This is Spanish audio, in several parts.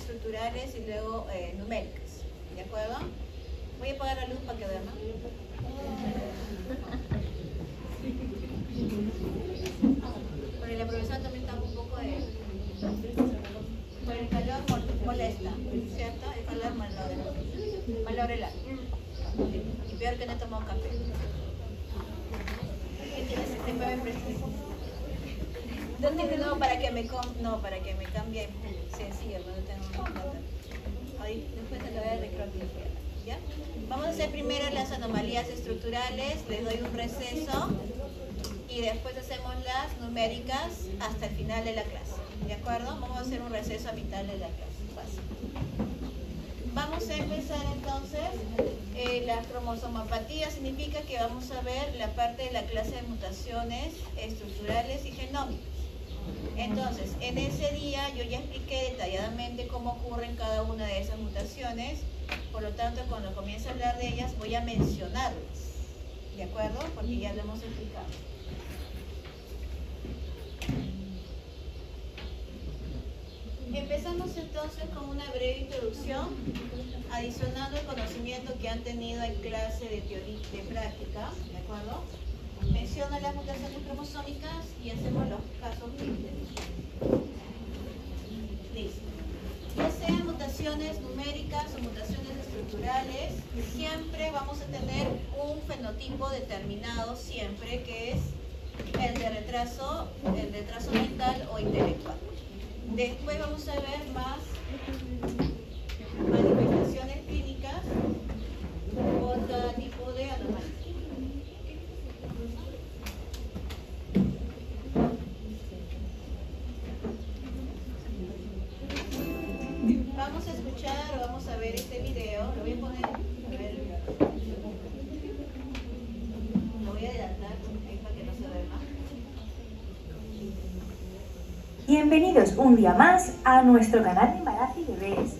estructurales y luego numéricas. ¿De acuerdo? Voy a apagar la luz para que duerman. Porque la profesora también está un poco de... Por el calor molesta, ¿cierto? El calor malogra el alma. Y peor que no he tomado café. ¿Qué tienes? No, para que me cambie sencillo, no tengo plata. Ahí, después te lo voy a recrear. ¿Ya? Vamos a hacer primero las anomalías estructurales, les doy un receso y después hacemos las numéricas hasta el final de la clase. ¿De acuerdo? Vamos a hacer un receso a mitad de la clase. Fácil. Vamos a empezar entonces. La cromosomopatía significa que vamos a ver la parte de la clase de mutaciones estructurales y genómicas. Entonces, en ese día yo ya expliqué detalladamente cómo ocurren cada una de esas mutaciones, por lo tanto, cuando comience a hablar de ellas voy a mencionarlas, ¿de acuerdo? Porque ya lo hemos explicado. Empezamos entonces con una breve introducción, adicionando el conocimiento que han tenido en clase de teoría y de práctica, ¿de acuerdo? Menciono las mutaciones cromosómicas y hacemos los casos clínicos. Listo. Ya sean mutaciones numéricas o mutaciones estructurales, siempre vamos a tener un fenotipo determinado, siempre, que es el de retraso mental o intelectual. Después vamos a ver más manifestaciones clínicas por cada tipo de anomalía. Vamos a escuchar o vamos a ver este video. Lo voy a poner, a ver, lo voy a adelantar para que no se vea más. Bienvenidos un día más a nuestro canal de embarazo y bebés.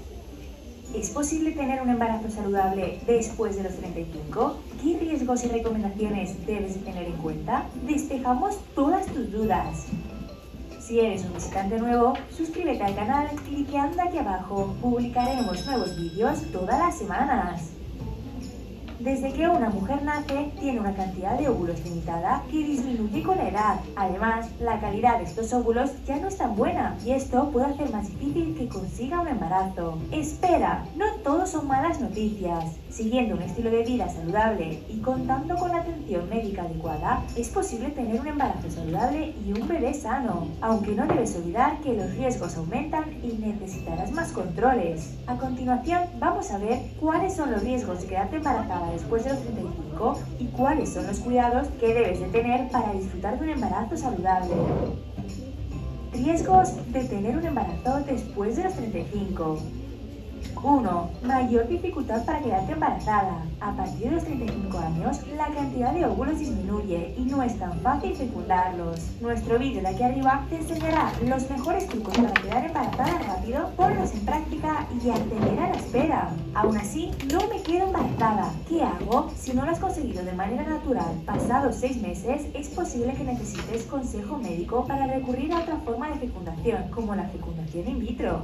¿Es posible tener un embarazo saludable después de los 35? ¿Qué riesgos y recomendaciones debes de tener en cuenta? Despejamos todas tus dudas. Si eres un visitante nuevo, suscríbete al canal cliqueando aquí abajo. Publicaremos nuevos vídeos todas las semanas. Desde que una mujer nace, tiene una cantidad de óvulos limitada que disminuye con la edad. Además, la calidad de estos óvulos ya no es tan buena y esto puede hacer más difícil que consiga un embarazo. Espera, no todo son malas noticias. Siguiendo un estilo de vida saludable y contando con la atención médica adecuada, es posible tener un embarazo saludable y un bebé sano. Aunque no debes olvidar que los riesgos aumentan y necesitarás más controles. A continuación, vamos a ver cuáles son los riesgos de quedarte embarazada después de los 35 y cuáles son los cuidados que debes de tener para disfrutar de un embarazo saludable. Riesgos de tener un embarazo después de los 35. 1. Mayor dificultad para quedarte embarazada. A partir de los 35 años, la cantidad de óvulos disminuye y no es tan fácil fecundarlos. Nuestro vídeo de aquí arriba te enseñará los mejores trucos para quedar embarazada rápido, ponlos en práctica y atender a la espera. Aún así, no me quedo embarazada. ¿Qué hago? Si no lo has conseguido de manera natural, pasados 6 meses, es posible que necesites consejo médico para recurrir a otra forma de fecundación, como la fecundación in vitro.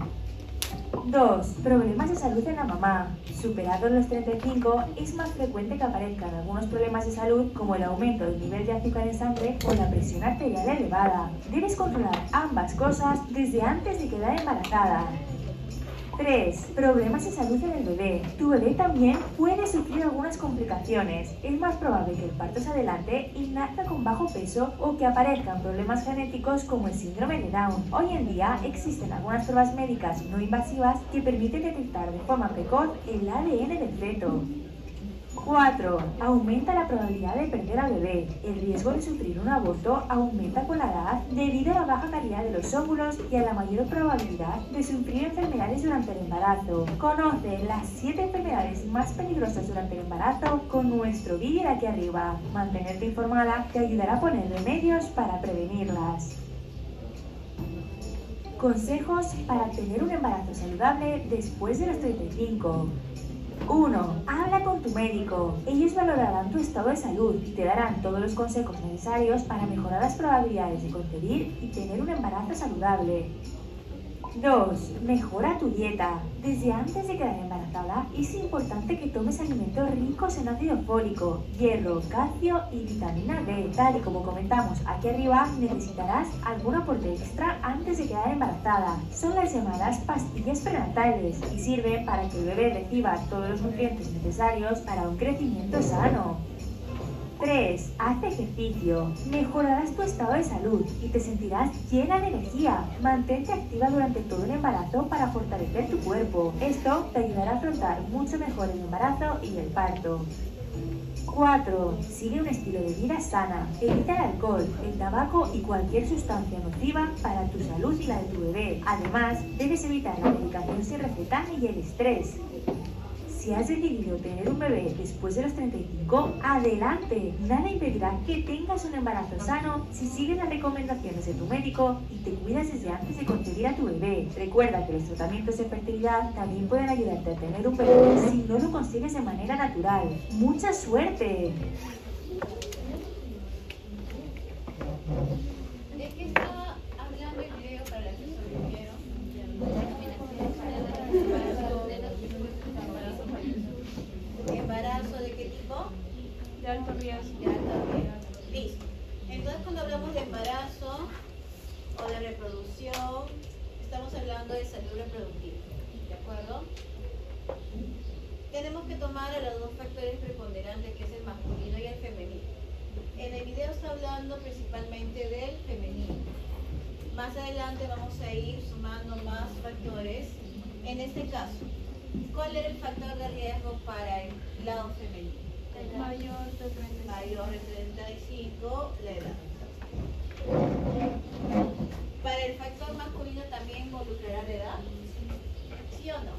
2. Problemas de salud en la mamá. Superados los 35, es más frecuente que aparezcan algunos problemas de salud como el aumento del nivel de azúcar en sangre o la presión arterial elevada. Debes controlar ambas cosas desde antes de quedar embarazada. 3. Problemas de salud en el bebé. Tu bebé también puede sufrir algunas complicaciones. Es más probable que el parto se adelante y nazca con bajo peso o que aparezcan problemas genéticos como el síndrome de Down. Hoy en día existen algunas pruebas médicas no invasivas que permiten detectar de forma precoz el ADN del feto. 4. Aumenta la probabilidad de perder al bebé. El riesgo de sufrir un aborto aumenta con la edad debido a la baja calidad de los óvulos y a la mayor probabilidad de sufrir enfermedades durante el embarazo. Conoce las 7 enfermedades más peligrosas durante el embarazo con nuestro vídeo de aquí arriba. Mantenerte informada te ayudará a poner remedios para prevenirlas. Consejos para tener un embarazo saludable después de los 35. 1. Habla con tu médico. Ellos valorarán tu estado de salud y te darán todos los consejos necesarios para mejorar las probabilidades de concebir y tener un embarazo saludable. 2. Mejora tu dieta. Desde antes de quedar embarazada, es importante que tomes alimentos ricos en ácido fólico, hierro, calcio y vitamina D. Tal y como comentamos aquí arriba, necesitarás algún aporte extra antes de quedar embarazada. Son las llamadas pastillas prenatales y sirven para que el bebé reciba todos los nutrientes necesarios para un crecimiento sano. 3. Haz ejercicio. Mejorarás tu estado de salud y te sentirás llena de energía. Mantente activa durante todo el embarazo para fortalecer tu cuerpo. Esto te ayudará a afrontar mucho mejor el embarazo y el parto. 4. Sigue un estilo de vida sana. Evita el alcohol, el tabaco y cualquier sustancia nociva para tu salud y la de tu bebé. Además, debes evitar la medicación sin receta y el estrés. Si has decidido tener un bebé después de los 35, ¡adelante! Nada impedirá que tengas un embarazo sano si sigues las recomendaciones de tu médico y te cuidas desde antes de concebir a tu bebé. Recuerda que los tratamientos de fertilidad también pueden ayudarte a tener un bebé si no lo consigues de manera natural. ¡Mucha suerte! ¿De qué está hablando el video para las que sobrevivieron? ¿Embarazo de qué tipo? De alto riesgo. De alto riesgo. Listo. Entonces, cuando hablamos de embarazo o de reproducción, estamos hablando de salud reproductiva. ¿De acuerdo? Tenemos que tomar a los dos factores preponderantes, que es el masculino y el femenino. En el video está hablando principalmente del femenino. Más adelante vamos a ir sumando más factores. En este caso, ¿cuál era el factor de riesgo para el lado femenino? Mayor de 35. Mayor de 35, la edad. ¿Para el factor masculino también involucrará la edad? ¿Sí o no?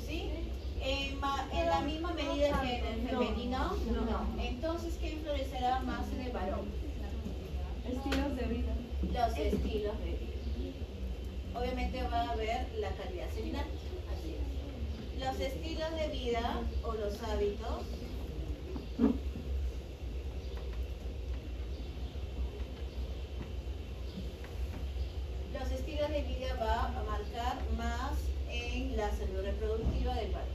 ¿Sí? ¿En la misma medida que en el femenino? No. Entonces, ¿qué influenciará más en el varón? Estilos de vida. Los estilos de vida. Obviamente va a haber la calidad seminal. Así es. Los estilos de vida o los hábitos de vida va a marcar más en la salud reproductiva del varón.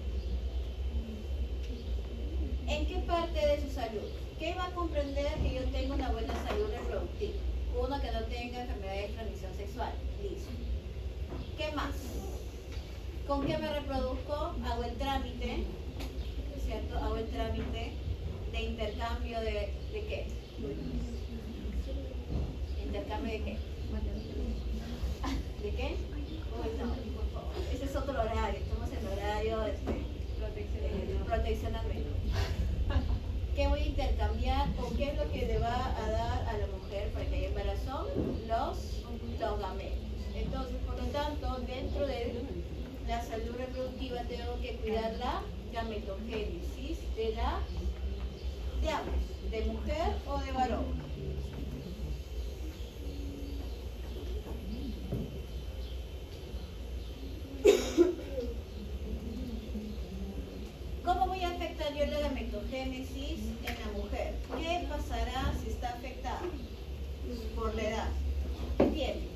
¿En qué parte de su salud? ¿Qué va a comprender que yo tenga una buena salud reproductiva? Uno, que no tenga enfermedades de transmisión sexual. Listo. ¿Qué más? ¿Con qué me reproduzco? Hago el trámite, ¿cierto? Hago el trámite de intercambio de qué? ¿Intercambio de qué? ¿De qué? Uy, no, por favor. Ese es otro horario. Estamos en horario protección al menor. ¿Qué voy a intercambiar o qué es lo que le va a dar a la mujer para que haya embarazo? Los gametos. Entonces, por lo tanto, dentro de la salud reproductiva tengo que cuidar la gametogénesis de ambos, de mujer o de varón. ¿Cómo voy a afectar yo la gametogénesis en la mujer? ¿Qué pasará si está afectada por la edad? ¿Qué tiene?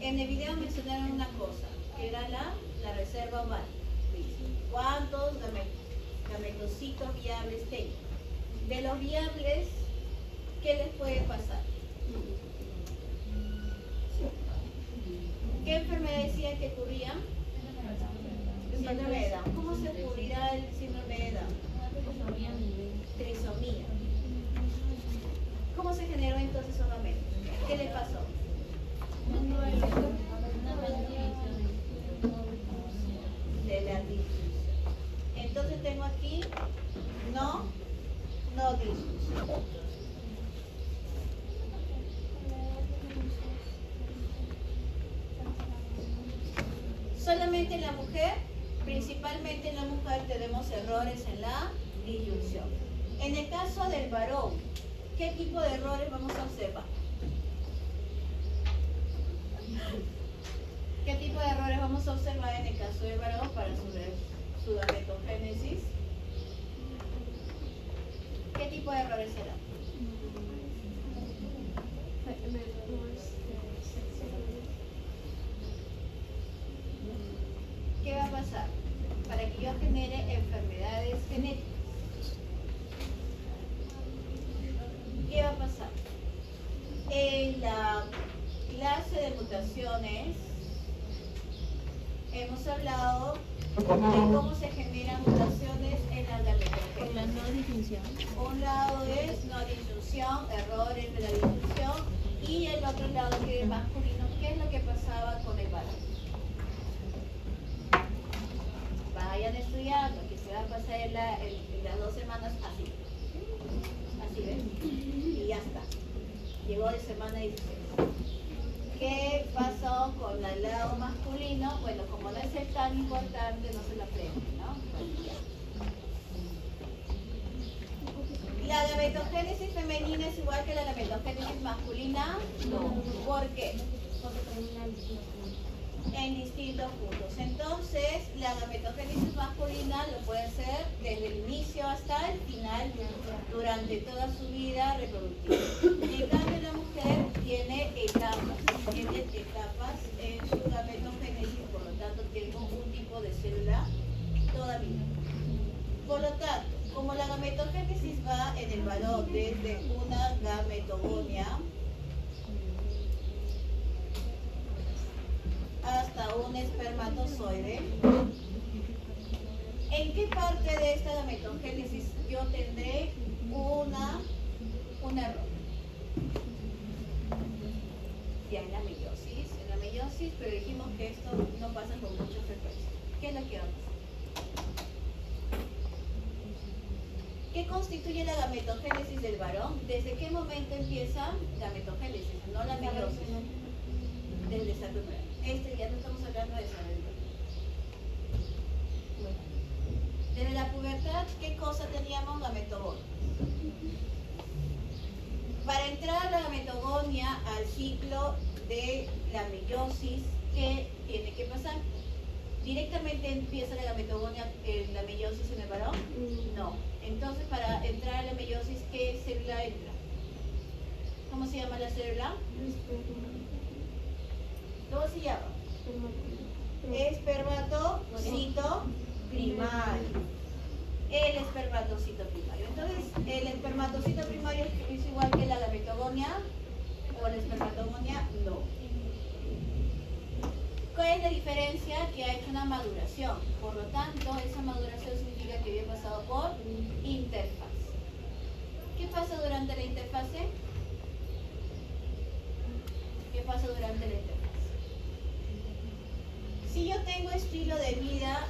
En el video mencionaron una cosa, que era la reserva ovárica. ¿Cuántos gametocitos viables tengo? De los viables, ¿qué les puede pasar? ¿Qué enfermedad decían que ocurría? Síndrome de Down. ¿Cómo se cubrirá el síndrome de Down? Trisomía. ¿Cómo se generó entonces esos gametos? ¿Qué le pasó? De la disfunción. Entonces tengo aquí no disfunción. Solamente en la mujer, principalmente en la mujer, tenemos errores en la disyunción. En el caso del varón, ¿qué tipo de errores vamos a observar? ¿Qué tipo de errores vamos a observar en el caso del varón para su gametogénesis? ¿Qué tipo de errores serán? pasar? Para que yo genere enfermedades genéticas, ¿qué va a pasar? En la clase de mutaciones hemos hablado de cómo se generan mutaciones en la gametogénesis. La no disyunción. Un lado es no disyunción, errores de la disyunción, y el otro lado que es masculino. ¿Qué es lo que pasaba con el varón? Vayan estudiando, que se va a pasar en las 2 semanas así. Así, ¿ven? Y ya está. Llegó de semana 16. ¿Qué pasó con el lado masculino? Bueno, como no es tan importante, no se lo aprenden, ¿no? Bueno, ya. ¿La gametogénesis femenina es igual que la gametogénesis masculina? No. ¿Por qué? En distintos puntos. Entonces, la gametogénesis masculina lo puede hacer desde el inicio hasta el final, durante toda su vida reproductiva. En cambio, la mujer tiene etapas en su gametogénesis, por lo tanto, tengo un tipo de célula toda vida. Por lo tanto, como la gametogénesis va en el varón desde una gametogonia hasta un espermatozoide, ¿en qué parte de esta gametogénesis yo tendré un error? Ya en la meiosis, pero dijimos que esto no pasa con mucha frecuencia. ¿Qué es lo que va a pasar? ¿Qué constituye la gametogénesis del varón? ¿Desde qué momento empieza gametogénesis? No la meiosis. Desde esa primera. Ya no estamos hablando de esa. Desde la pubertad, ¿qué cosa teníamos? Gametogonia. Para entrar a la gametogonia, al ciclo de la meiosis, ¿qué tiene que pasar? ¿Directamente empieza la gametogonia, la meiosis en el varón? No. Entonces, para entrar a la meiosis, ¿qué célula entra? ¿Cómo se llama la célula? ¿Cómo se llama? Espermatocito primario. El espermatocito primario. Entonces, ¿el espermatocito primario es igual que la gametogonia o la espermatogonia? No. ¿Cuál es la diferencia? Que ha hecho una maduración. Por lo tanto, esa maduración significa que había pasado por interfase. ¿Qué pasa durante la interfase? ¿Qué pasa durante la interfase? Si yo tengo estilo de vida,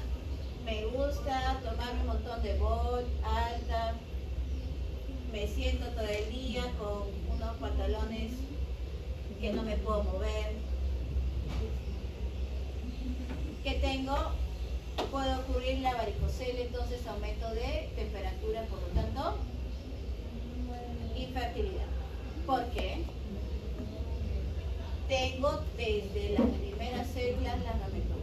me gusta tomar un montón de bol, alta, me siento todo el día con unos pantalones que no me puedo mover, ¿qué tengo? Puede ocurrir la varicocele, entonces aumento de temperatura, por lo tanto, infertilidad. ¿Por qué? Tengo desde las primeras células las gametogonias.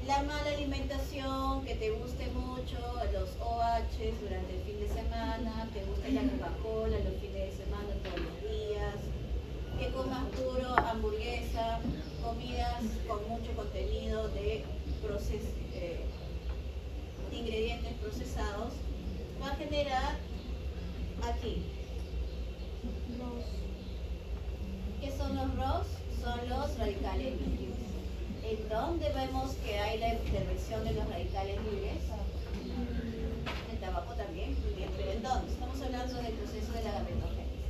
La mala alimentación, que te guste mucho, los OH durante el fin de semana, te gusta la Coca-Cola los fines de semana, todos los días, que comas puro, hamburguesa, comidas con mucho contenido de ingredientes procesados, va a generar aquí. ¿Qué son los ROS? Son los radicales libres. ¿En dónde vemos que hay la intervención de los radicales libres? En el tabaco también, muy bien, pero ¿en dónde? Estamos hablando del proceso de la gametogénesis.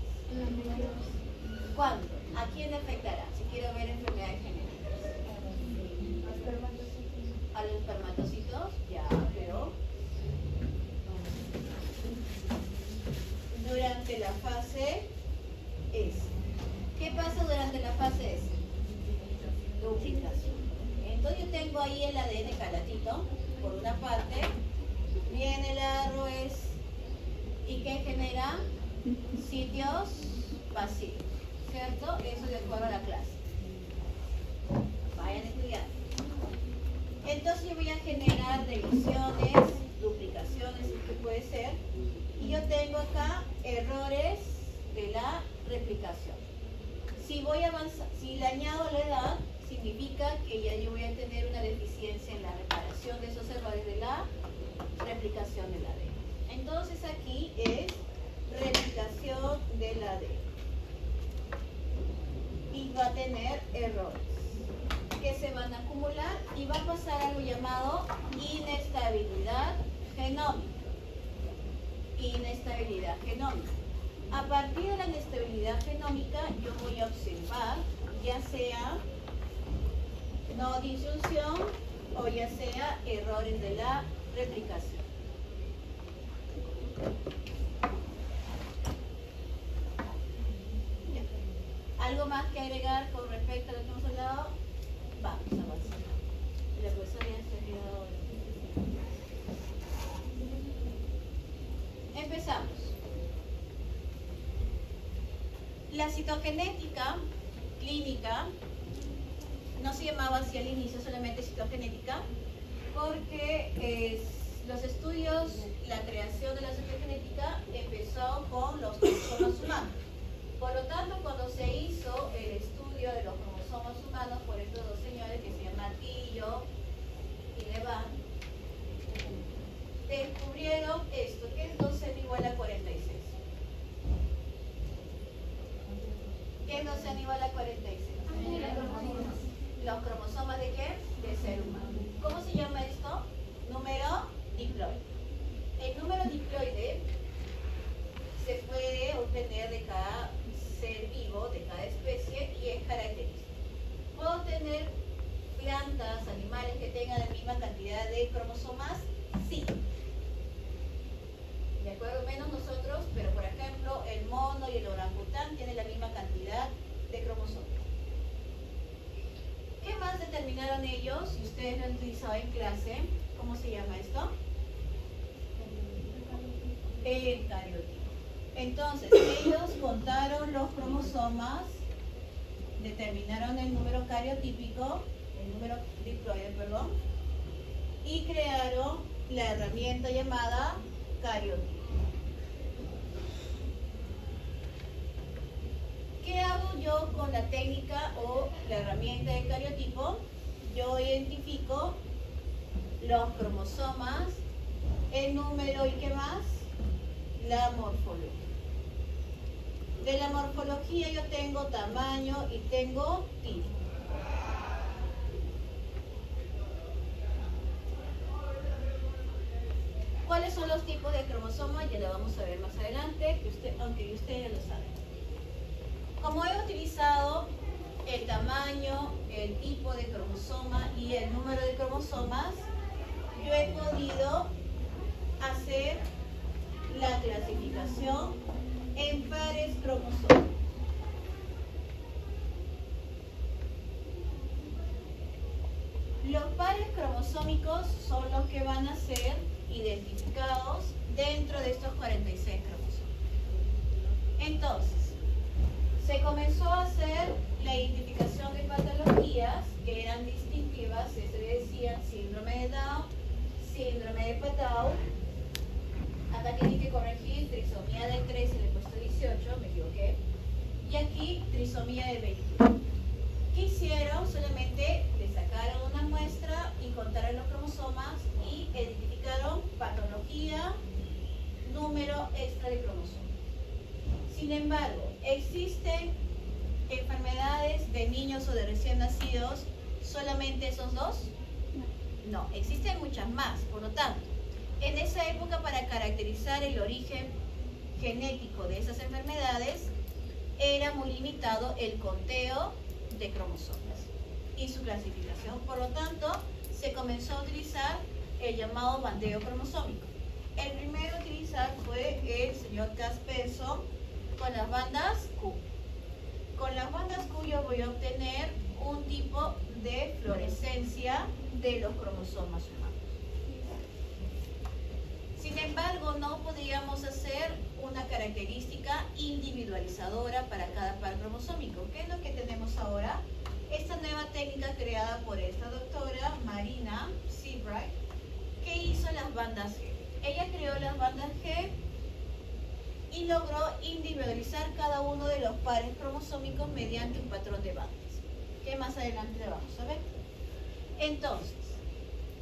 ¿Cuándo? ¿A quién afectará? Si quiero ver enfermedades genéticas. A los espermatocitos, ya, pero durante la fase S. ¿Qué pasa durante la fase S? Duplicación. Entonces yo tengo ahí el ADN calatito, por una parte, viene el ROS y que genera sitios vacíos, ¿cierto? Eso de acuerdo a la clase. Vayan a estudiar. Entonces yo voy a generar revisiones, duplicaciones, que puede ser, y yo tengo acá errores de la replicación. Si le añado la edad, significa que ya yo voy a tener una deficiencia en la reparación de esos errores de la replicación del ADN. Entonces aquí es replicación del ADN. Y va a tener errores que se van a acumular y va a pasar algo llamado inestabilidad genómica. Inestabilidad genómica. A partir de la inestabilidad genómica yo voy a observar ya sea no disyunción o ya sea errores de la replicación. Ya. ¿Algo más que agregar con respecto a lo que hemos hablado? Vamos a avanzar. La profesora ya se ha olvidado. Empezamos. La citogenética clínica no se llamaba así al inicio, solamente citogenética, porque los estudios, la creación de la citogenética empezó con los cromosomas humanos. Por lo tanto, cuando se hizo el estudio de los cromosomas humanos por estos dos señores que se llaman Tillo y Levan, descubrieron esto, que es 2n igual a 46. ¿Qué es 2n igual a 46? ¿Los cromosomas de qué? De ser humano. ¿Cómo se llama esto? Número diploide. El número diploide se puede obtener de cada ser vivo, de cada especie, y es característico. ¿Puedo tener plantas, animales que tengan la misma cantidad de cromosomas? Sí. De acuerdo, menos nosotros, pero por ejemplo, el mono y el orangután tienen la misma cantidad de cromosomas. ¿Qué más determinaron ellos? Si ustedes lo han utilizado en clase, ¿cómo se llama esto? El cariotipo. Entonces, ellos contaron los cromosomas, determinaron el número cariotípico, el número diploide, perdón, y crearon la herramienta llamada cariotipo. ¿Qué hago yo con la técnica o la herramienta de cariotipo? Yo identifico los cromosomas, el número y qué más, la morfología. De la morfología yo tengo tamaño y tengo tipo. ¿Cuáles son los tipos de cromosomas? Ya lo vamos a ver más adelante, aunque ustedes ya lo saben. Como he utilizado el tamaño, el tipo de cromosoma y el número de cromosomas, yo he podido hacer la clasificación en pares cromosómicos. Los pares cromosómicos son los que van a ser identificados dentro de estos 46 cromosomas. Entonces, se comenzó a hacer la identificación de patologías que eran distintivas, se decían síndrome de Down, síndrome de Patau. Acá tienen que corregir trisomía de 13, le he puesto 18, me equivoqué. Y aquí trisomía de 21. ¿Qué hicieron? Solamente le sacaron una muestra y contaron los cromosomas y identificaron patología, número extra de cromosomas. Sin embargo, ¿existen enfermedades de niños o de recién nacidos solamente esos dos? No, existen muchas más. Por lo tanto, en esa época, para caracterizar el origen genético de esas enfermedades, era muy limitado el conteo de cromosomas y su clasificación. Por lo tanto, se comenzó a utilizar el llamado bandeo cromosómico. El primero a utilizar fue el señor Kaspersson con las bandas Q. Con las bandas Q yo voy a obtener un tipo de fluorescencia de los cromosomas humanos. Sin embargo, no podíamos hacer una característica individualizadora para cada par cromosómico. ¿Qué es lo que tenemos ahora? Esta nueva técnica creada por esta doctora, Marina Seabright, que hizo las bandas G. Ella creó las bandas G y logró individualizar cada uno de los pares cromosómicos mediante un patrón de bandas, que más adelante le vamos a ver. Entonces,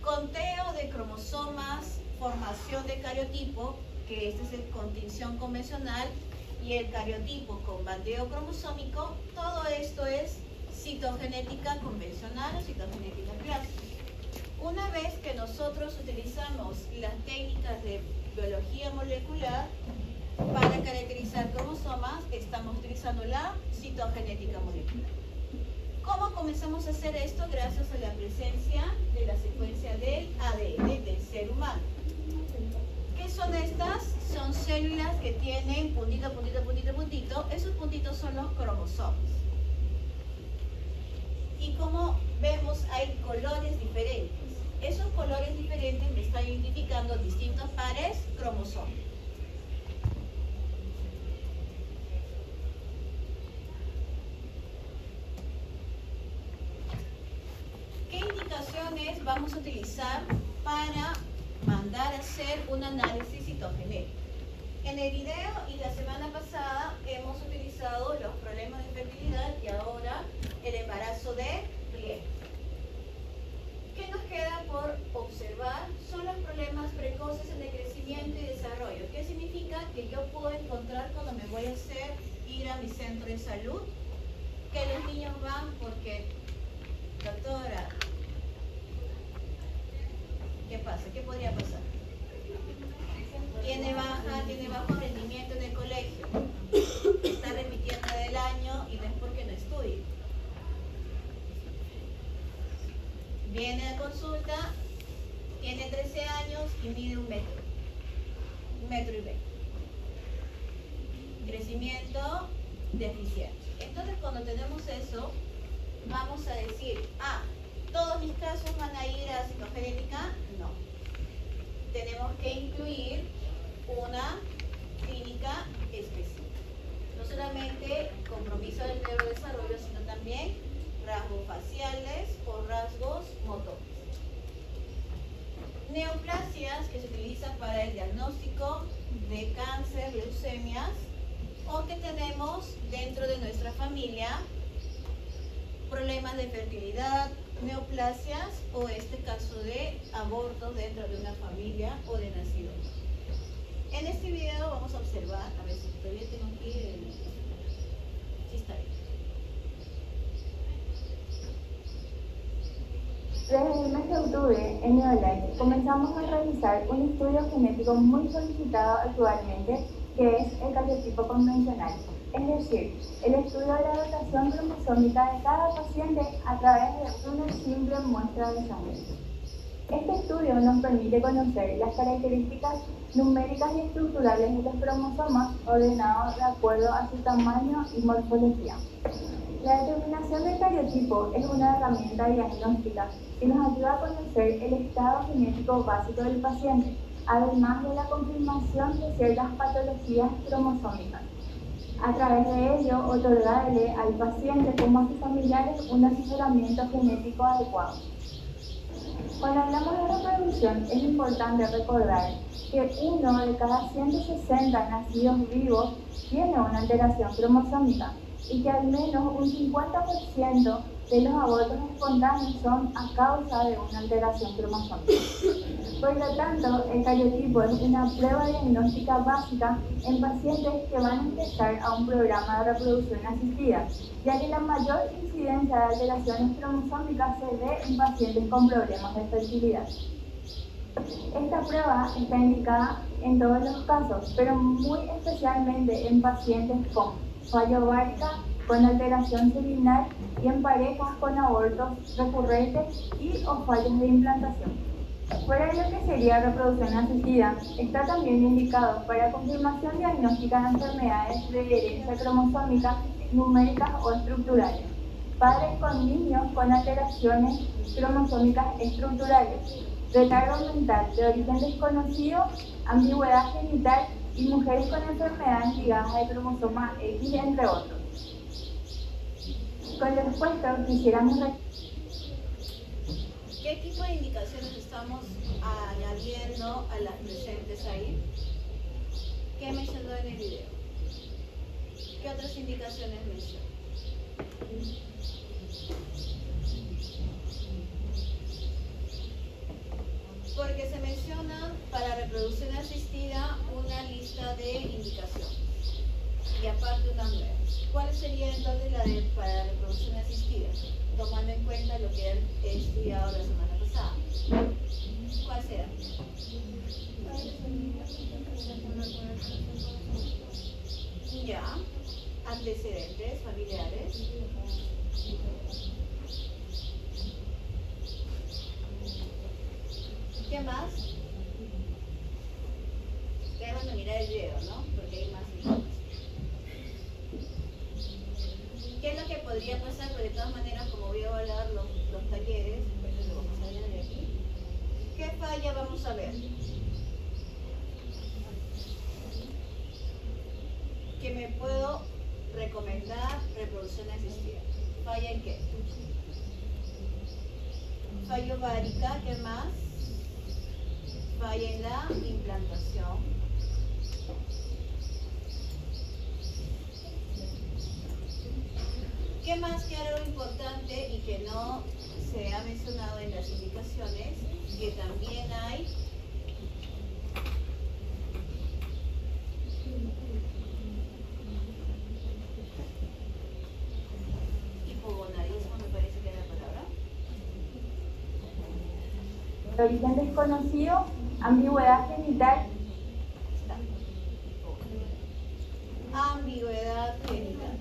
conteo de cromosomas, formación de cariotipo, que este es el con tinción convencional, y el cariotipo con bandeo cromosómico, todo esto es citogenética convencional o citogenética clásica. Una vez que nosotros utilizamos las técnicas de biología molecular para caracterizar cromosomas, estamos utilizando la citogenética molecular. ¿Cómo comenzamos a hacer esto? Gracias a la presencia de la secuencia del ADN del ser humano. ¿Qué son estas? Son células que tienen puntito, puntito, puntito, puntito. Esos puntitos son los cromosomas. Y como vemos, hay colores diferentes. Esos colores diferentes me están identificando distintos pares cromosómicos. ¿Qué indicaciones vamos a utilizar para mandar a hacer un análisis citogenético? En el video y la semana pasada hemos utilizado los problemas de fertilidad y ahora el embarazo de riesgo. ¿Qué nos queda por observar? Son los problemas precoces en el crecimiento y desarrollo. ¿Qué significa? Que yo puedo encontrar cuando me voy a ir a mi centro de salud, que los niños van porque, doctora, ¿qué pasa? ¿Qué podría pasar? Tiene bajo rendimiento en el colegio, está repitiendo del año y no es porque no estudie. Viene a consulta, tiene 13 años y mide 1 metro, 1,20 metros. Crecimiento deficiente. Entonces, cuando tenemos eso, vamos a decir, ¿todos mis casos van a ir a citogenética? No. Tenemos que incluir una clínica específica. No solamente compromiso del neurodesarrollo, sino también rasgos faciales o rasgos motores. Neoplasias que se utilizan para el diagnóstico de cáncer, leucemias, o que tenemos dentro de nuestra familia problemas de fertilidad, neoplasias o este caso de aborto dentro de una familia o de nacidos. En este video vamos a observar, a ver si todavía tengo aquí sí está bien. Desde el mes de octubre, en Neolife, comenzamos a realizar un estudio genético muy solicitado actualmente, que es el cariotipo convencional, es decir, el estudio de la dotación cromosómica de cada paciente a través de una simple muestra de sangre. Este estudio nos permite conocer las características numéricas y estructurales de los cromosomas ordenados de acuerdo a su tamaño y morfología. La determinación del cariotipo es una herramienta diagnóstica que nos ayuda a conocer el estado genético básico del paciente, además de la confirmación de ciertas patologías cromosómicas. A través de ello, otorgarle al paciente como a sus familiares un asesoramiento genético adecuado. Cuando hablamos de reproducción, es importante recordar que 1 de cada 160 nacidos vivos tiene una alteración cromosómica y que al menos un 50% de los abortos espontáneos son a causa de una alteración cromosómica. Por lo tanto, el cariotipo es una prueba diagnóstica básica en pacientes que van a ingresar a un programa de reproducción asistida, ya que la mayor incidencia de alteraciones cromosómicas se ve en pacientes con problemas de fertilidad. Esta prueba está indicada en todos los casos, pero muy especialmente en pacientes con fallo ovárica, con alteración seminal y en parejas con abortos recurrentes y o fallos de implantación. Fuera de lo que sería reproducción asistida, está también indicado para confirmación diagnóstica de enfermedades de herencia cromosómica, numéricas o estructurales, padres con niños con alteraciones cromosómicas estructurales, retardo mental de origen desconocido, ambigüedad genital y mujeres con enfermedades ligadas al cromosoma X, entre otros. Con lo expuesto, quisiéramos ¿qué tipo de indicaciones estamos añadiendo a las presentes ahí? ¿Qué mencionó en el video? ¿Qué otras indicaciones mencionó? Porque se menciona para reproducción asistida una lista de indicaciones y aparte unas nuevas. ¿Cuál sería entonces la de para reproducción asistida? Tomando en cuenta lo que he estudiado la semana pasada. ¿Cuál será? Ya, antecedentes familiares. ¿Qué más? Déjame mirar el video, ¿no? Porque hay más información. ¿Qué es lo que podría pasar? Porque de todas maneras, como voy a evaluar los talleres, pues lo vamos a ver de aquí. ¿Qué falla vamos a ver? Que me puedo recomendar reproducción asistida. ¿Falla en qué? Falla ovárica, ¿qué más? Falla en la implantación. ¿Qué más que algo importante y que no se ha mencionado en las indicaciones? Que también hay hipogonadismo, me parece que era la palabra. De origen desconocido, ambigüedad genital. Ambigüedad genital.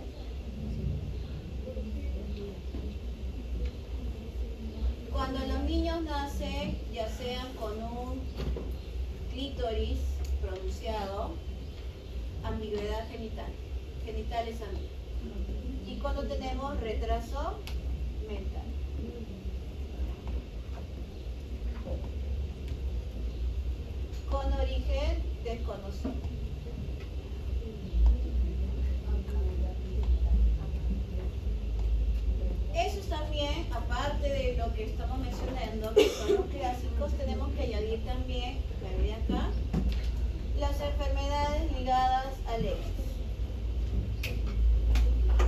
Cuando los niños nacen, ya sean con un clítoris pronunciado, ambigüedad genital. Genitales ambiguos. Y cuando tenemos retraso mental. Con origen desconocido. Eso también, aparte de lo que estamos mencionando, que son los clásicos, tenemos que añadir también, me voy acá, las enfermedades ligadas al X,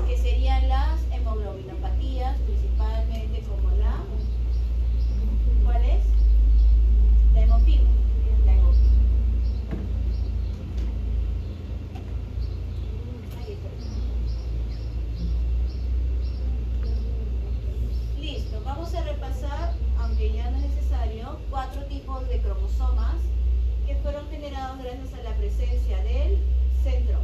que serían las hemoglobinopatías, principalmente como la, ¿cuál es? La hemofilia. Listo, vamos a repasar, aunque ya no es necesario, 4 tipos de cromosomas que fueron generados gracias a la presencia del centro.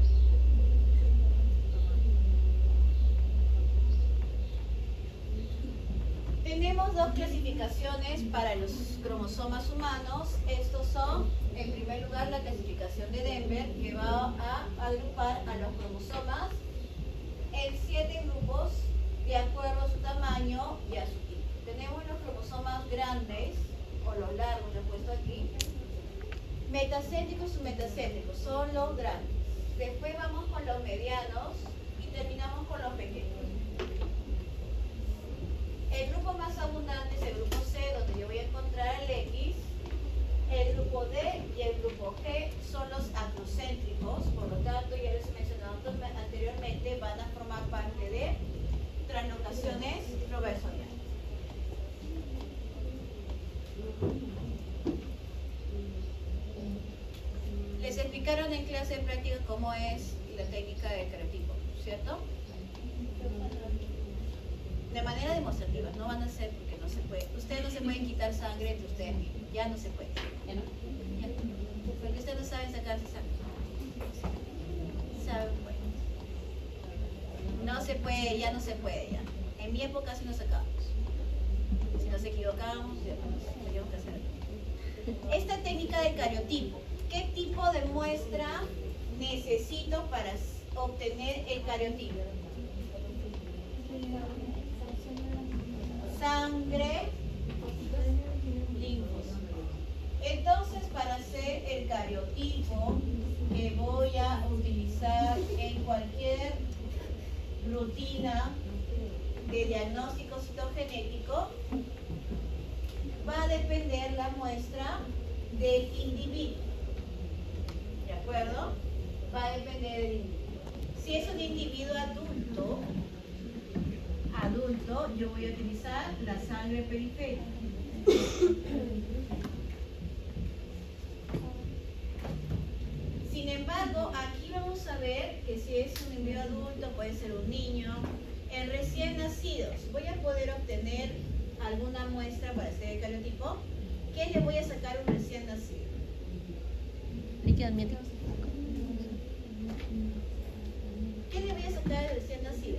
Tenemos 2 clasificaciones para los cromosomas humanos. Estos son, en primer lugar, la clasificación de Denver, que va a agrupar a los cromosomas en 7 grupos de acuerdo a su tamaño y a su tipo. Tenemos los cromosomas grandes, o los largos, lo he puesto aquí. Metacéntricos y submetacéntricos son los grandes. Después vamos con los medianos y terminamos con los pequeños. El grupo más abundante es el grupo C, donde yo voy a encontrar el X. El grupo D y el grupo G son los acrocéntricos, por lo tanto, ya les he mencionado anteriormente, van a formar parte de translocaciones reversoriales. Les explicaron en clase práctica cómo es la técnica del cariotipo, ¿cierto? De manera demostrativa, no van a hacer porque no se puede. Ustedes no se pueden quitar sangre entre ustedes mismos, ya no se puede. ¿Ya no? ¿Ya? Porque ustedes no saben sacarse sangre. ¿Saben? Bueno. No se puede, ya no se puede ya. En mi época sí nos sacábamos. Si nos equivocábamos, ya teníamos que hacerlo. Esta técnica de cariotipo, ¿qué tipo de muestra necesito para obtener el cariotipo? Sangre, linfos. Entonces, para hacer el cariotipo que voy a utilizar en cualquier rutina de diagnóstico citogenético, va a depender la muestra del individuo. ¿De acuerdo? Va a depender del individuo. Si es un individuo adulto, yo voy a utilizar la sangre periférica. Sin embargo, aquí vamos a ver que si es un individuo adulto, puede ser un niño. En recién nacidos, voy a poder obtener alguna muestra para hacer el cariotipo. ¿Qué le voy a sacar a un recién nacido? Líquido amniótico. ¿Qué le voy a sacar al recién nacido?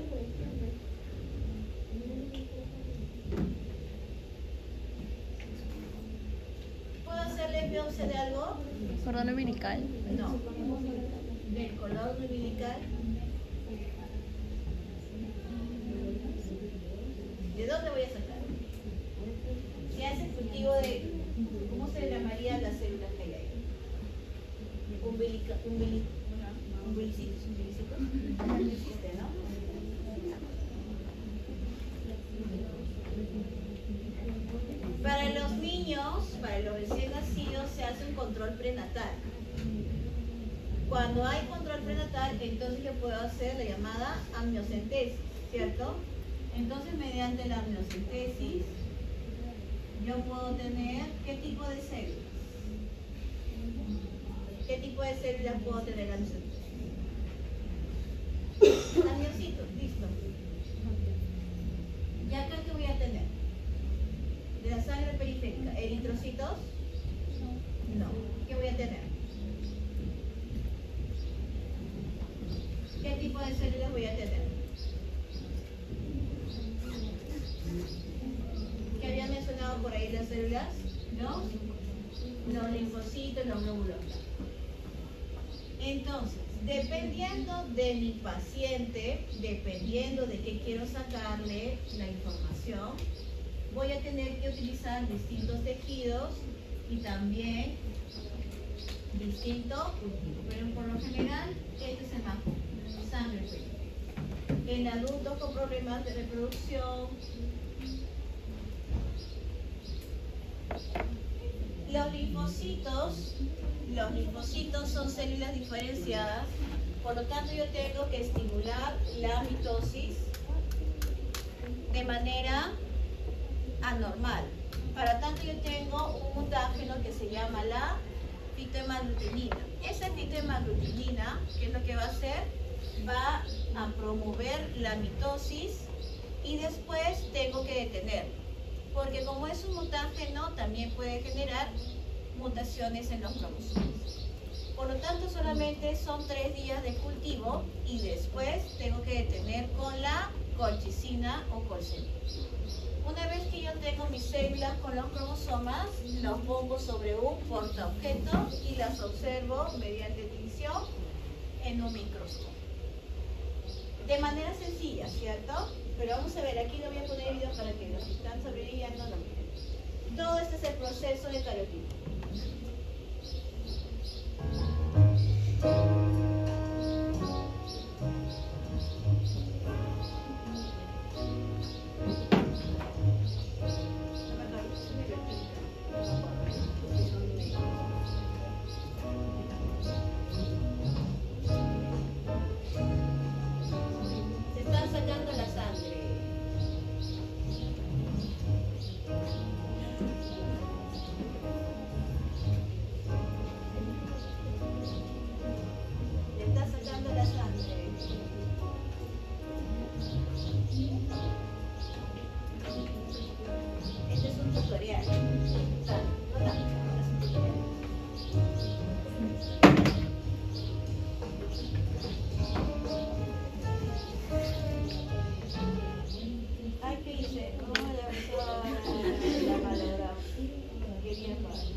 ¿Puedo hacerle biopsia de algo? Cordón umbilical. No. Del cordón umbilical. ¿De dónde voy a sacar? Se hace cultivo de, ¿cómo se llamaría las células que hay ahí? Umbilicitos. No existe, ¿no? Para los niños, para los recién nacidos, se hace un control prenatal. Cuando hay control prenatal, entonces yo puedo hacer la llamada amniocentesis, ¿cierto? Entonces, mediante la amniocentesis, yo puedo tener ¿qué tipo de células? ¿Qué tipo de células puedo tener en la amniocentesis? Amniocitos, listo. ¿Y acá qué voy a tener? De la sangre periférica, ¿eritrocitos? No. ¿Qué voy a tener? ¿Qué tipo de células voy a tener? ¿Qué había mencionado por ahí las células? Los linfocitos, los glóbulos blancos. Entonces, dependiendo de mi paciente, dependiendo de qué quiero sacarle la información, voy a tener que utilizar distintos tejidos y también distinto cultivo. Pero por lo general, este es el más común, sangre periférica. En adultos con problemas de reproducción, los linfocitos son células diferenciadas, por lo tanto yo tengo que estimular la mitosis de manera anormal. Para tanto yo tengo un mutágeno que se llama la fitohemaglutinina. Esa fitohemaglutinina, ¿qué es lo que va a hacer? Va a promover la mitosis y después tengo que detenerlo. Porque como es un mutágeno, también puede generar mutaciones en los cromosomas. Por lo tanto, solamente son 3 días de cultivo y después tengo que detener con la colchicina o colcina. Una vez que yo tengo mis células con los cromosomas, los pongo sobre un portaobjeto y las observo mediante tinción en un microscopio. De manera sencilla, ¿cierto? Pero vamos a ver, aquí lo voy a poner video para que los que están sobreviviendo lo miren. Todo este es el proceso de cariotipo. Se están sacando la sangre. Le está sacando la sangre. Este es un tutorial. No tanto, es un tutorial. Ay, ¿qué hice? ¿Cómo le avisó a la malograma? Quería pagar.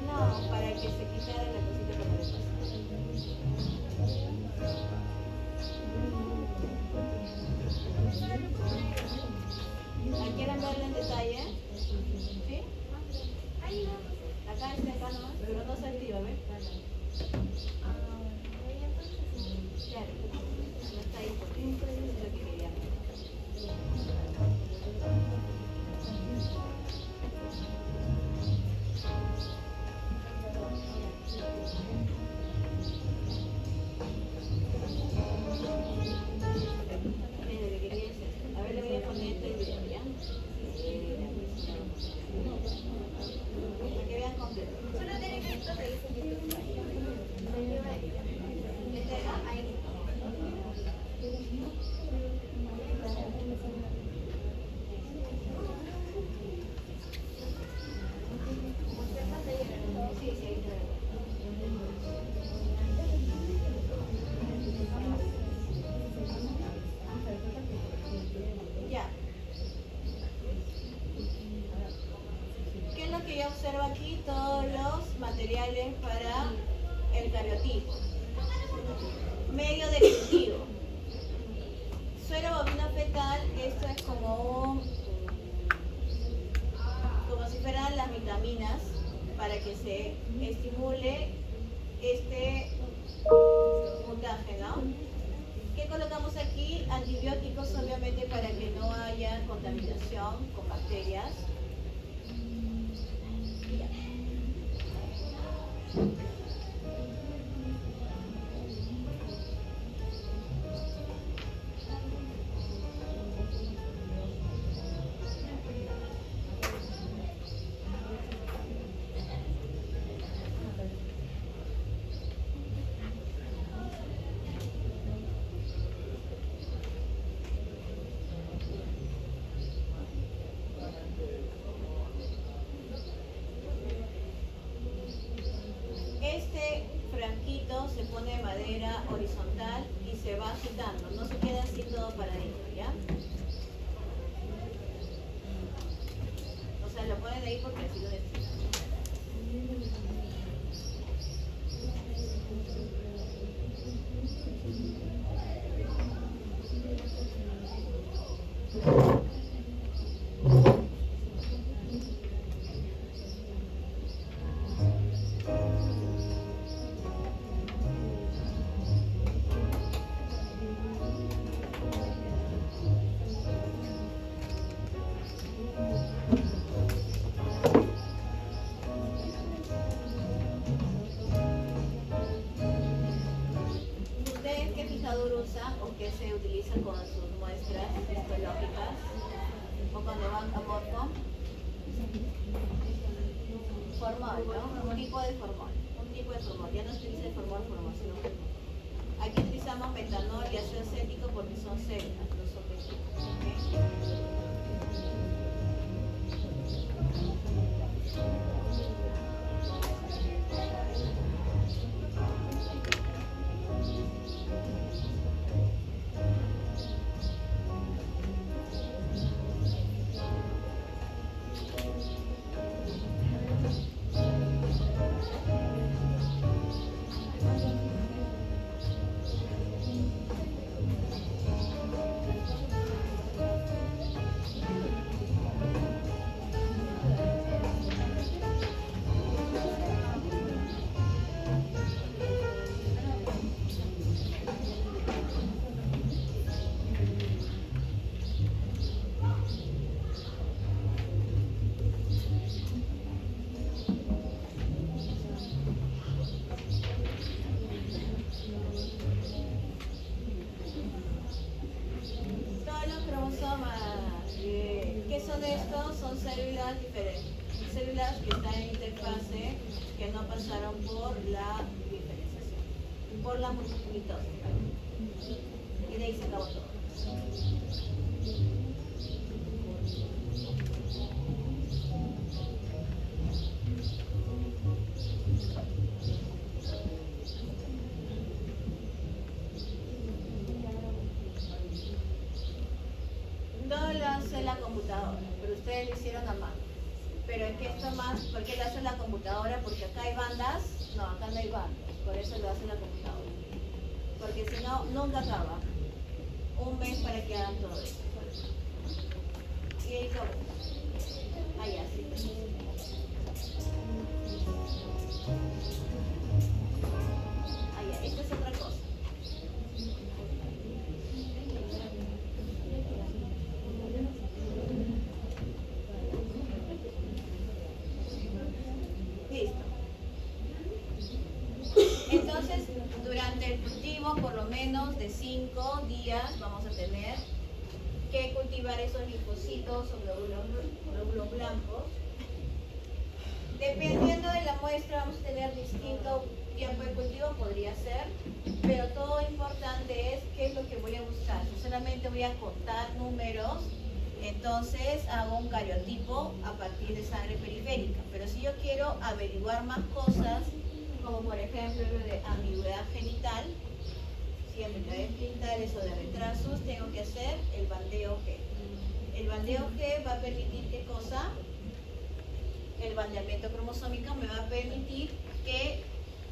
No, para que se quitara la cosita que me le pasó. ¿Quieren verlo en detalle? ¿Sí? Acá está, acá nomás, pero no se activa, ¿ves? Claro. no está disponible. Eso es lo que quería. A ver, le voy a poner este video, ¿ya? Para que vean completo. Solo tienen que esto reírse en YouTube. Ahí. Sí, sí, ahí ya. ¿Qué es lo que yo observo aquí? Todos los materiales para el cariotipo. Medio de cultivo. Suero bovino fetal, esto es como si fueran las vitaminas para que se estimule este montaje, ¿no? ¿Qué colocamos aquí? Antibióticos, obviamente, para que no haya contaminación con bacterias. Este franquito se pone de madera horizontal y se va agitando, no se queda así todo paradito, ¿ya? O sea, lo ponen ahí porque así lo necesitan. O que se utiliza con sus muestras histológicas o cuando van a morfo, formol, ¿no? Un tipo de formol, ya no se utiliza el formol, sino formol. Aquí utilizamos metanol y ácido acético porque son células, no son vesículas, ¿okay? ¿Qué son estos? Son células diferentes, células que están en interfase, que no pasaron por la diferenciación, por la mitosis. Y de ahí se acabó todo. Todo lo hace la computadora, pero ustedes lo hicieron a mano. Pero es que esto más, ¿por qué lo hace la computadora? Porque acá hay bandas, no, acá no hay bandas, por eso lo hace la computadora. Porque si no, nunca acaba. Un mes para que hagan todo esto. Y ahí acabó. Allá, sí. Allá, esta es otra cosa. mínimo por lo menos de 5 días vamos a tener que cultivar esos linfocitos o glóbulos blancos. Dependiendo de la muestra vamos a tener distinto tiempo de cultivo, podría ser, pero todo importante es qué es lo que voy a buscar. Yo solamente voy a contar números, entonces hago un cariotipo a partir de sangre periférica. Pero si yo quiero averiguar más cosas, como por ejemplo lo de ambigüedad genital, si ambigüedades genitales o de retrasos, tengo que hacer el bandeo G. El bandeo G va a permitir ¿qué cosa? El bandeamiento cromosómico me va a permitir que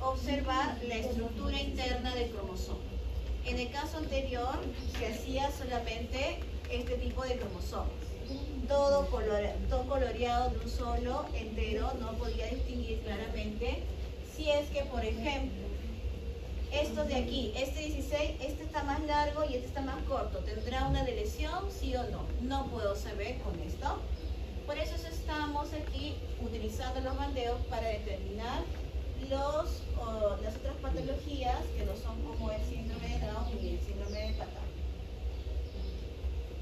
observar la estructura interna del cromosoma. En el caso anterior se hacía solamente este tipo de cromosomas. Todo coloreado de un solo entero, no podía distinguir claramente si es que, por ejemplo, estos de aquí, este 16, este está más largo y este está más corto. ¿Tendrá una deleción, sí o no? No puedo saber con esto. Por eso estamos aquí utilizando los bandeos para determinar las otras patologías que no son como el síndrome de Down y el síndrome de Patán.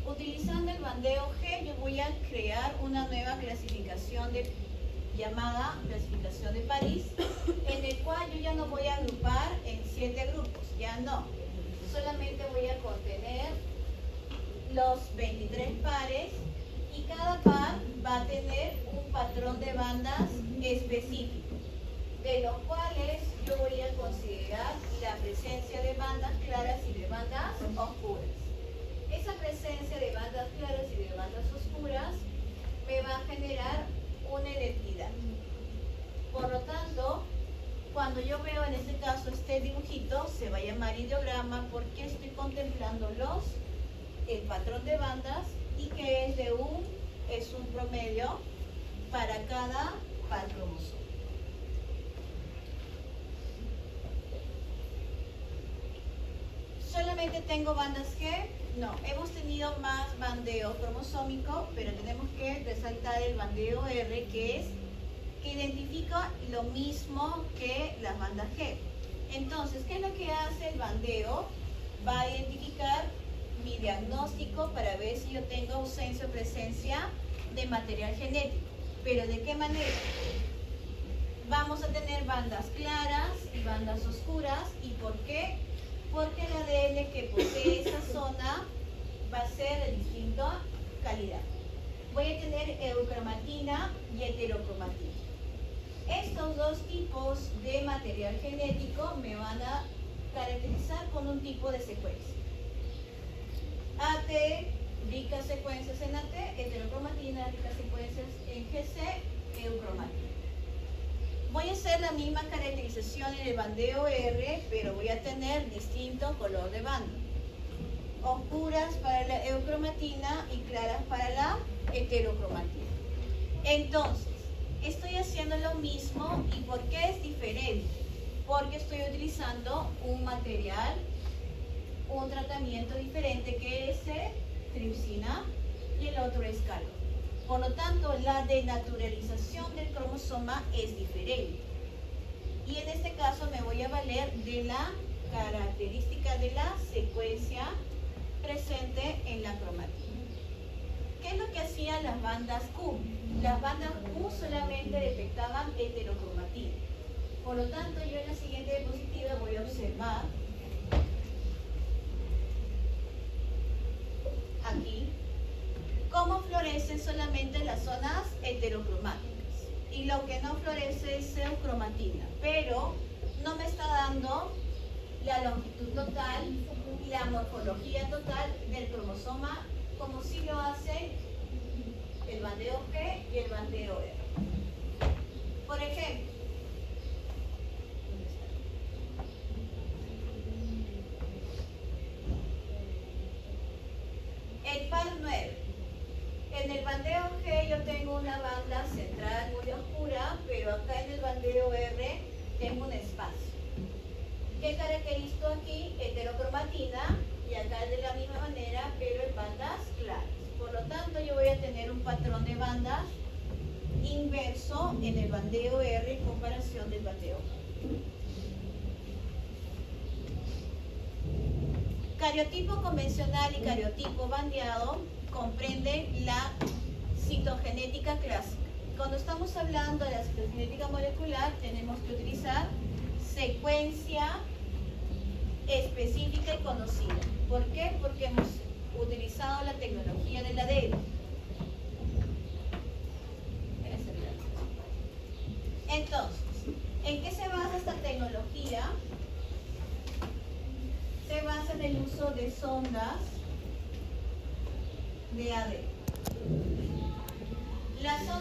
Utilizando el bandeo G, yo voy a crear una nueva clasificación llamada clasificación de París, en el cual yo ya no voy a agrupar en 7 grupos, ya no. Solamente voy a contener los 23 pares y cada par va a tener un patrón de bandas específico, de los cuales yo voy a considerar la presencia de bandas claras y de bandas oscuras. Esa presencia de bandas claras y de bandas oscuras me va a generar una identidad. Por lo tanto, cuando yo veo en este caso este dibujito, se va a llamar ideograma porque estoy contemplando el patrón de bandas y que es un promedio para cada par cromosoma. ¿Solamente tengo bandas G? No, hemos tenido más bandeo cromosómico, pero tenemos que resaltar el bandeo R, que identifica lo mismo que las bandas G. Entonces, ¿qué es lo que hace el bandeo? Va a identificar mi diagnóstico para ver si yo tengo ausencia o presencia de material genético. ¿Pero de qué manera? Vamos a tener bandas claras y bandas oscuras. ¿Y por qué? Porque el ADN que posee esa zona va a ser de distinta calidad. Voy a tener eucromatina y heterocromatina. Estos dos tipos de material genético me van a caracterizar con un tipo de secuencia. AT, ricas secuencias en AT, heterocromatina, ricas secuencias en GC, eucromatina. Voy a hacer la misma caracterización en el bandeo R, pero voy a tener distinto color de banda. Oscuras para la eucromatina y claras para la heterocromatina. Entonces, estoy haciendo lo mismo. ¿Y por qué es diferente? Porque estoy utilizando un material, un tratamiento diferente que es tripsina y el otro es calor. Por lo tanto, la denaturalización del cromosoma es diferente. Y en este caso me voy a valer de la característica de la secuencia presente en la cromatina. ¿Qué es lo que hacían las bandas Q? Las bandas Q solamente detectaban heterocromatina. Por lo tanto, yo en la siguiente diapositiva voy a observar aquí cómo florecen solamente las zonas heterocromáticas y lo que no florece es eucromatina, pero no me está dando la longitud total y la morfología total del cromosoma como si lo hace el bandeo G y el bandeo R. Por ejemplo, el par 9. En el bandeo G yo tengo una banda central muy oscura, pero acá en el bandeo R tengo un espacio. ¿Qué caracterizo aquí? Heterocromatina, y acá de la misma manera, pero en bandas claras. Por lo tanto, yo voy a tener un patrón de bandas inverso en el bandeo R en comparación del bandeo G. Cariotipo convencional y cariotipo bandeado comprenden la citogenética clásica. Cuando estamos hablando de la citogenética molecular, tenemos que utilizar secuencia específica y conocida. ¿Por qué? Porque hemos utilizado la tecnología del ADN. Entonces, ¿en qué se basa esta tecnología? Se basa en el uso de sondas de ADN. Las sondas